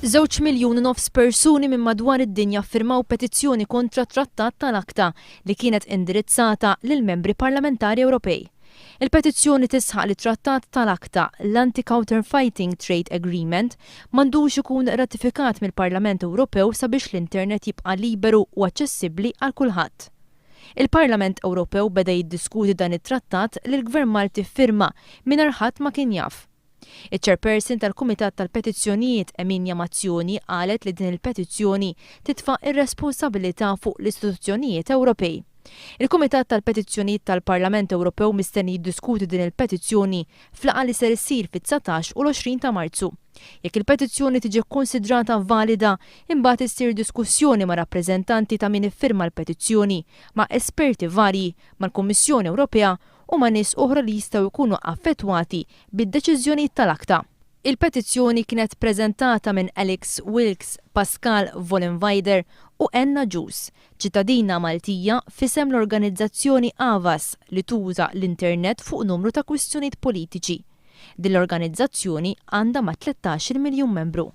2,5 miljun persuni minn madwar id-dinja ffirmaw petizzjoni kontra trattat tal-ACTA li kienet indirizzata lill membri parlamentari Ewropej. Il-petizzjoni tisħaq li trattat tal-ACTA, l-Anti-Counterfeiting Trade Agreement, m'għandux ikun ratifikat mill-Parlament Ewropew sabiex l-Internet jibqa' liberu u aċċessibbli għal kulħadd. Il-Parlament Ewropew beda jiddiskuti dan it-trattat li l-Gvern Malti ffirma mingħajr ħadd ma kien jaf. Iċ-Chairperson tal-Kumitat tal-Petizzjonijiet Eminja Mazzjoni qalet li din il-petizzjoni titfa' ir-responsabilità fuq l-istituzzjonijiet Ewropej. Il-Kumitat tal-Petizzjonijiet tal-Parlament Ewropew mistenni jiddiskuti din il-petizzjoni f'laqgħa li ser issir fit-19 u l-20 ta' Marzu. Jekk il-petizzjoni tiġi kkunsidrata valida, imbagħad issir diskussjoni ma' rappreżentanti ta' min iffirma l-petizzjoni, ma' esperti varji, mal-Kummissjoni Ewropea u ma' nies oħra li jistgħu jkunu affettwati bid-deċiżjonijiet tal-ACTA. Il-petizzjoni kienet preżentata minn Alex Wilkes, Pascal Vollenweider u Enna Jus, ċittadina Maltija f'isem l-organizzazzjoni Avas li tuża l-Internet fuq numru ta' kwistjonijiet politiċi. Din l-organizzazzjoni għandha ma' 13 miljun membru.